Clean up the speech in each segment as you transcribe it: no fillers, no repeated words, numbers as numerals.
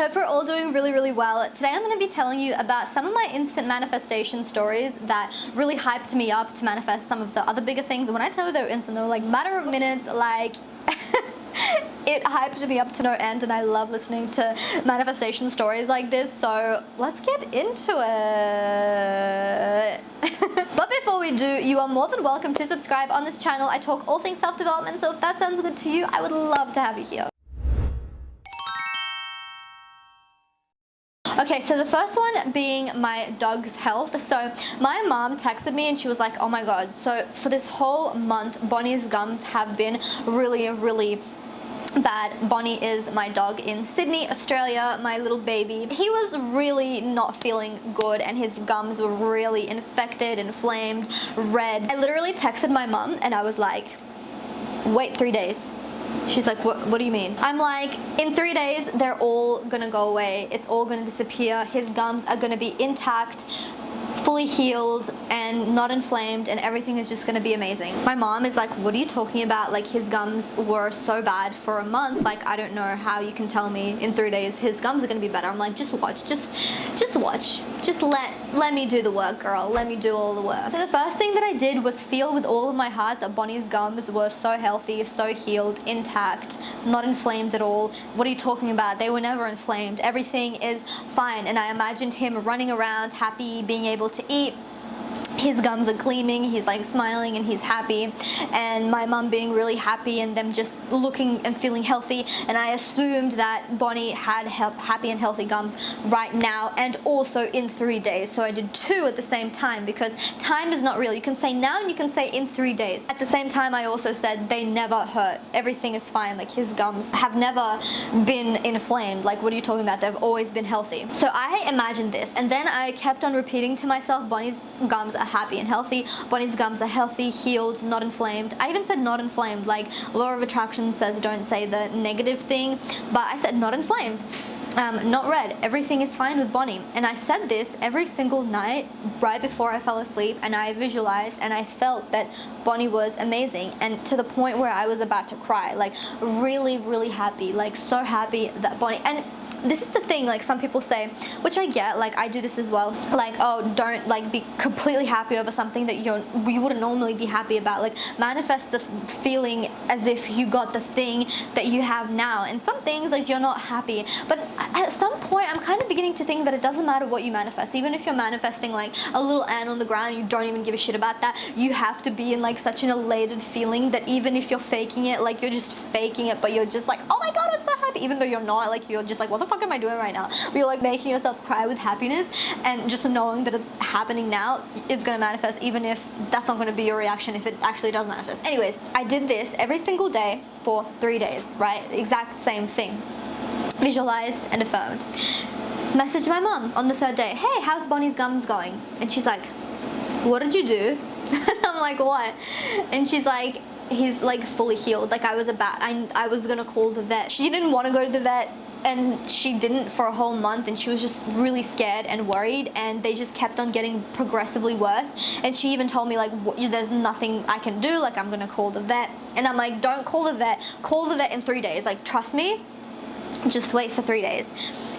hope we're all doing really, really well. Today I'm going to be telling you about some of my instant manifestation stories that really hyped me up to manifest some of the other bigger things. And when I tell you they're instant, they're like matter of minutes, like it hyped me up to no end, and I love listening to manifestation stories like this, so let's get into it. But before we do, you are more than welcome to subscribe on this channel. I talk all things self-development, so if that sounds good to you, I would love to have you here. Okay, so the first one being my dog's health. So my mom texted me and she was like, oh my god, so for this whole month, Bonnie's gums have been really, really bad. Bonnie is my dog in Sydney, Australia, my little baby. He was really not feeling good and his gums were really infected, inflamed, red. I literally texted my mom and I was like, wait 3 days. She's like, what do you mean? I'm like, in 3 days, they're all gonna go away. It's all gonna disappear. His gums are gonna be intact, fully healed and not inflamed, and everything is just gonna be amazing. My mom is like, what are you talking about? Like, his gums were so bad for a month. Like, I don't know how you can tell me in 3 days his gums are gonna be better. I'm like, just watch, just watch. Just let me do the work, girl. Let me do all the work. So the first thing that I did was feel with all of my heart that Bonnie's gums were so healthy, so healed, intact, not inflamed at all. What are you talking about? They were never inflamed. Everything is fine. And I imagined him running around, happy, being able to eat. His gums are gleaming, he's like smiling and he's happy, and my mum being really happy and them just looking and feeling healthy. And I assumed that Bonnie had happy and healthy gums right now and also in 3 days. So I did 2 at the same time, because time is not real. You can say now and you can say in 3 days. At the same time, I also said they never hurt. Everything is fine. Like, his gums have never been inflamed. Like, what are you talking about? They've always been healthy. So I imagined this, and then I kept on repeating to myself, Bonnie's gums are happy and healthy. Bonnie's gums are healthy, healed, not inflamed. I even said not inflamed. Like, law of attraction says don't say the negative thing, but I said not inflamed, not red. Everything is fine with Bonnie. And I said this every single night right before I fell asleep, and I visualized and I felt that Bonnie was amazing, and to the point where I was about to cry. Like, really, really happy. Like, so happy that Bonnie, and this is the thing, like, some people say, which I get, like, I do this as well, like, oh, don't like be completely happy over something that you wouldn't normally be happy about. Like, manifest the feeling as if you got the thing that you have now. And some things, like, you're not happy, but at some point I'm kind of beginning to think that it doesn't matter what you manifest. Even if you're manifesting like a little ant on the ground and you don't even give a shit about that, you have to be in like such an elated feeling that even if you're faking it, like, you're just faking it, but you're just like, oh my god, I'm so happy, even though you're not. Like, you're just like, what the fuck am I doing right now? But you're like making yourself cry with happiness, and just knowing that it's happening now, it's gonna manifest, even if that's not gonna be your reaction if it actually does manifest. Anyways, I did this every single day for 3 days, right? Exact same thing. Visualized and affirmed. Messaged my mom on the 3rd day, hey, how's Bonnie's gums going? And she's like, what did you do? And I'm like, what? And she's like, he's like fully healed. Like, I was gonna call the vet. She didn't want to go to the vet, and she didn't for a whole month, and she was just really scared and worried, and they just kept on getting progressively worse. And she even told me, like, there's nothing I can do, like, I'm gonna call the vet. And I'm like, don't call the vet in 3 days. Like, trust me, just wait for 3 days.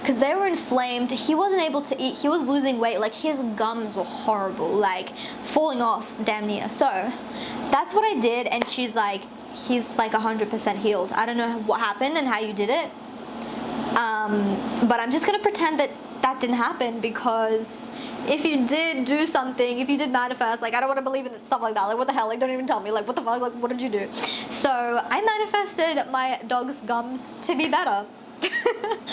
Because they were inflamed, he wasn't able to eat, he was losing weight, like, his gums were horrible, like, falling off damn near. So that's what I did, and she's like, he's like 100% healed. I don't know what happened and how you did it, but I'm just gonna pretend that that didn't happen, because if you did do something, if you did manifest, like, I don't want to believe in stuff like that. Like, what the hell? Like, don't even tell me. Like, what the fuck? Like, what did you do? So I manifested my dog's gums to be better.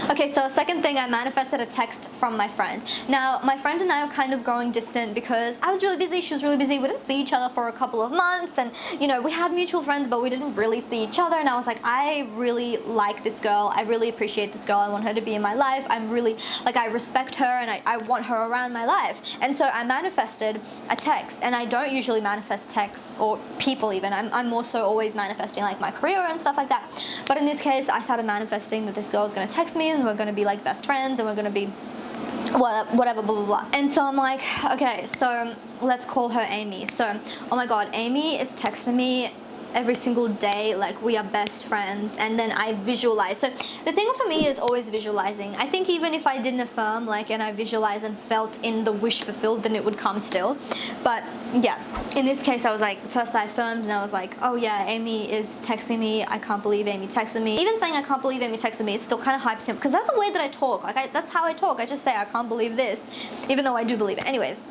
Okay, so second thing, I manifested a text from my friend. Now, my friend and I were kind of growing distant because I was really busy, she was really busy. We didn't see each other for a couple of months, and, you know, we had mutual friends, but we didn't really see each other. And I was like, I really like this girl. I really appreciate this girl. I want her to be in my life. I'm really, like, I respect her, and I want her around my life. And so I manifested a text, and I don't usually manifest texts or people even. I'm more so always manifesting, like, my career and stuff like that. But in this case, I started manifesting that this girl's gonna text me, and we're gonna be like best friends, and we're gonna be whatever, blah blah blah. And so I'm like, okay, so let's call her Amy. So, oh my god, Amy is texting me every single day, like we are best friends, and then I visualize. So the thing for me is always visualizing. I think even if I didn't affirm, like, and I visualized and felt in the wish fulfilled, then it would come still. But yeah, in this case I was like, first I affirmed and I was like, oh yeah, Amy is texting me, I can't believe Amy texted me. Even saying I can't believe Amy texted me, it still kind of hypes him, because that's the way that I talk. Like, that's how I talk. I just say I can't believe this, even though I do believe it. Anyways,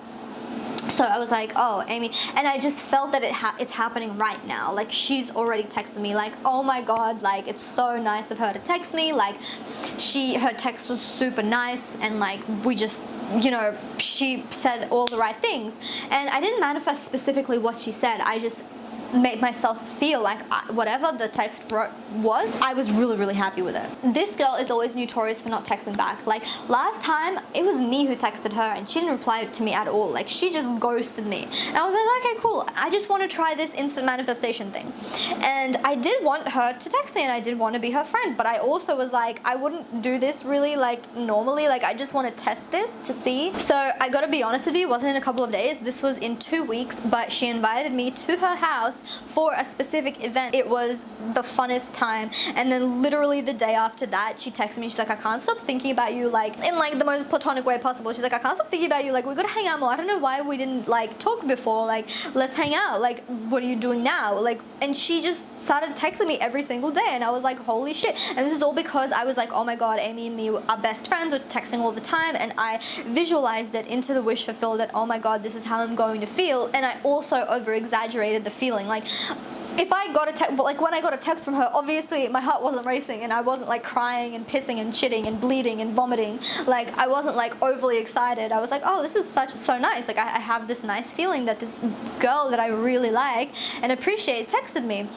so I was like, oh, Amy, and I just felt that it's happening right now. Like, she's already texted me, like, oh my god, like, it's so nice of her to text me. Like, her text was super nice, and like, we just, you know, she said all the right things. And I didn't manifest specifically what she said. I just made myself feel like whatever the text was, I was really, really happy with it. This girl is always notorious for not texting back. Like, last time, it was me who texted her and she didn't reply to me at all. Like, she just ghosted me. And I was like, okay, cool. I just want to try this instant manifestation thing. And I did want her to text me and I did want to be her friend, but I also was like, I wouldn't do this really like normally. Like, I just want to test this to see. So I gotta be honest with you, it wasn't in a couple of days. This was in 2 weeks, but she invited me to her house for a specific event. It was the funnest time. And then literally the day after that, she texted me. She's like, I can't stop thinking about you, like, in like the most platonic way possible. She's like, I can't stop thinking about you. Like, we gotta hang out more. I don't know why we didn't like talk before. Like, let's hang out. Like, what are you doing now? Like, and she just started texting me every single day. And I was like, holy shit. And this is all because I was like, oh my god, Amy and me are best friends. We're texting all the time. And I visualized it into the wish fulfilled that, oh my god, this is how I'm going to feel. And I also over exaggerated the feeling. Like, if I got a text, like when I got a text from her, obviously my heart wasn't racing and I wasn't like crying and pissing and shitting and bleeding and vomiting. Like, I wasn't like overly excited. I was like, oh, this is so nice. Like, I have this nice feeling that this girl that I really like and appreciate texted me.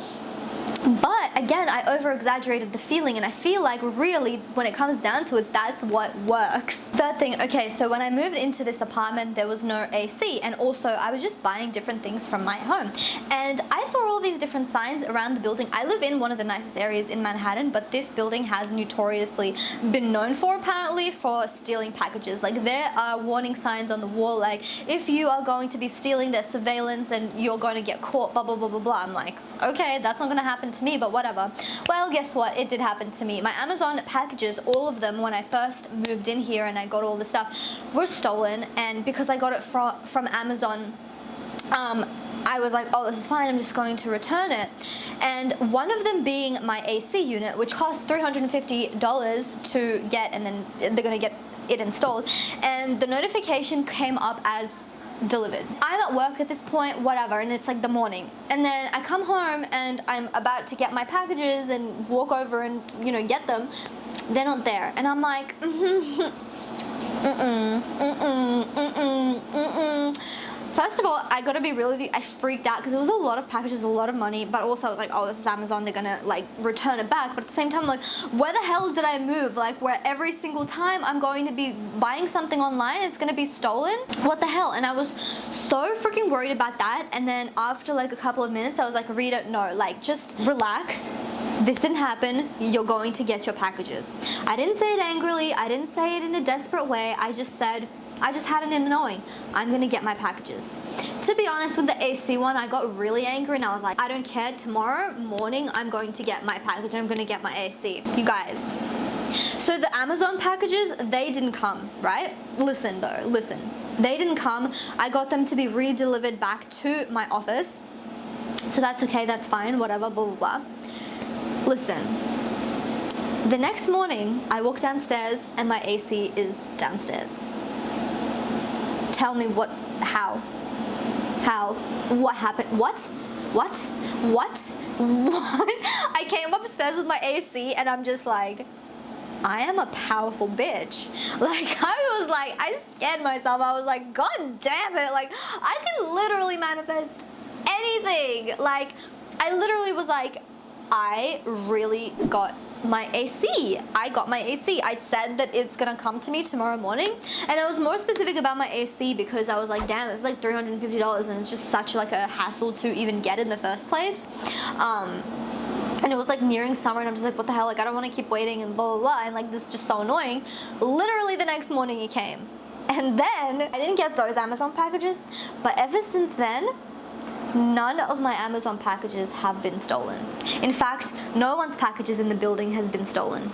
But again, I over exaggerated the feeling, and I feel like really when it comes down to it, that's what works. Third thing, okay, so when I moved into this apartment, there was no AC, and also I was just buying different things from my home. And I saw all these different signs around the building. I live in one of the nicest areas in Manhattan, but this building has notoriously been known for, apparently, for stealing packages. Like, there are warning signs on the wall, like, if you are going to be stealing, there's surveillance and you're going to get caught, blah, blah, blah, blah, blah. I'm like, okay, that's not gonna happen to me, but whatever. Well, guess what? It did happen to me. My Amazon packages, all of them, when I first moved in here and I got all the stuff, were stolen. And because I got it from Amazon, I was like, oh, this is fine, I'm just going to return it. And one of them being my AC unit, which costs $350 to get, and then they're gonna get it installed. And the notification came up as delivered. I'm at work at this point, whatever, and it's like the morning. And then I come home and I'm about to get my packages and walk over and, you know, get them. They're not there. And I'm like, First of all, I gotta be really, I freaked out because it was a lot of packages, a lot of money, but also I was like, oh, this is Amazon, they're gonna like return it back. But at the same time, I'm like, where the hell did I move? Like, where every single time I'm going to be buying something online, it's gonna be stolen? What the hell? And I was so freaking worried about that. And then after like a couple of minutes, I was like, Rita, no, like, just relax. This didn't happen. You're going to get your packages. I didn't say it angrily. I didn't say it in a desperate way. I just had an inner knowing. I'm gonna get my packages. To be honest, with the AC one, I got really angry and I was like, I don't care. Tomorrow morning, I'm going to get my package. I'm gonna get my AC. You guys. So the Amazon packages, they didn't come, right? Listen though, listen. They didn't come. I got them to be re-delivered back to my office. So that's okay, that's fine, whatever, blah, blah, blah. Listen. The next morning, I walk downstairs and my AC is downstairs. Tell me what happened? What? I came upstairs with my AC and I'm just like, I am a powerful bitch. Like, I scared myself. I was like, God damn it. Like, I can literally manifest anything. Like, I literally was like, I really got my AC. I got my AC. I said that it's gonna come to me tomorrow morning, and I was more specific about my AC because I was like, damn, it's like $350 and it's just such like a hassle to even get in the first place. And it was like nearing summer and I'm just like, what the hell, like I don't want to keep waiting and blah blah blah, and like this is just so annoying. Literally the next morning it came, and then I didn't get those Amazon packages, but ever since then None of my Amazon packages have been stolen. In fact, no one's packages in the building has been stolen.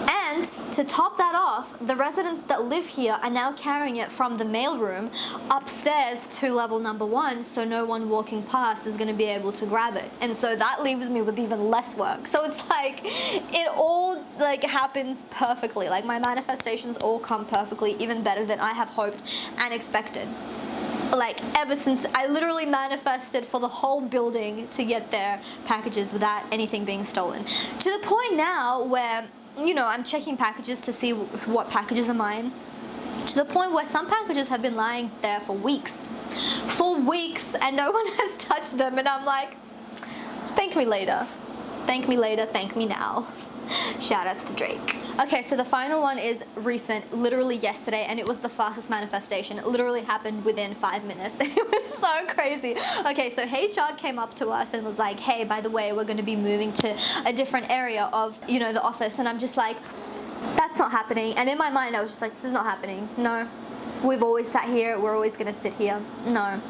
And to top that off, the residents that live here are now carrying it from the mailroom upstairs to level number 1, so no one walking past is going to be able to grab it. And so that leaves me with even less work. So it's like, it all like happens perfectly. Like my manifestations all come perfectly, even better than I have hoped and expected. Like ever since I literally manifested for the whole building to get their packages without anything being stolen. To the point now where, you know, I'm checking packages to see what packages are mine. To the point where some packages have been lying there for weeks. For weeks, and no one has touched them, and I'm like, thank me later. Thank me later, thank me now. Shoutouts to Drake. Okay, so the final one is recent, literally yesterday, and it was the fastest manifestation. It literally happened within 5 minutes. It was so crazy. Okay, so HR came up to us and was like, hey, by the way, we're going to be moving to a different area of, you know, the office. And I'm just like, that's not happening. And in my mind, I was just like, this is not happening. No. We've always sat here, we're always gonna sit here. No.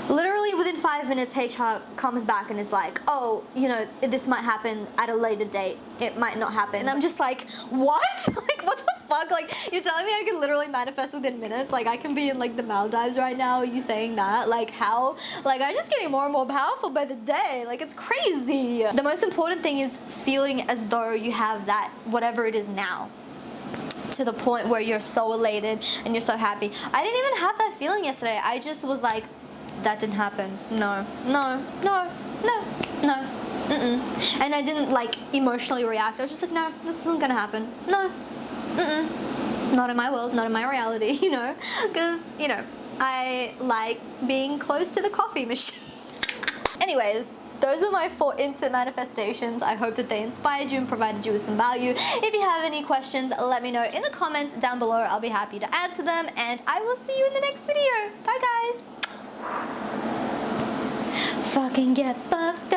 Literally within 5 minutes, HR comes back and is like, oh, you know, this might happen at a later date. It might not happen. And I'm just like, what? Like, what the fuck? Like, you're telling me I can literally manifest within minutes? Like, I can be in, like, the Maldives right now. Are you saying that? Like, how? Like, I'm just getting more and more powerful by the day. Like, it's crazy. The most important thing is feeling as though you have that, whatever it is now, to the point where you're so elated and you're so happy. I didn't even have that feeling yesterday. I just was like, that didn't happen. No, no, no, no, no, and I didn't like emotionally react. I was just like, no, this isn't gonna happen. No, not in my world, not in my reality, you know, because, you know, I like being close to the coffee machine. Anyways, those are my 4 instant manifestations. I hope that they inspired you and provided you with some value. If you have any questions, let me know in the comments down below. I'll be happy to answer them, and I will see you in the next video. Bye, guys. Fucking get fucked up.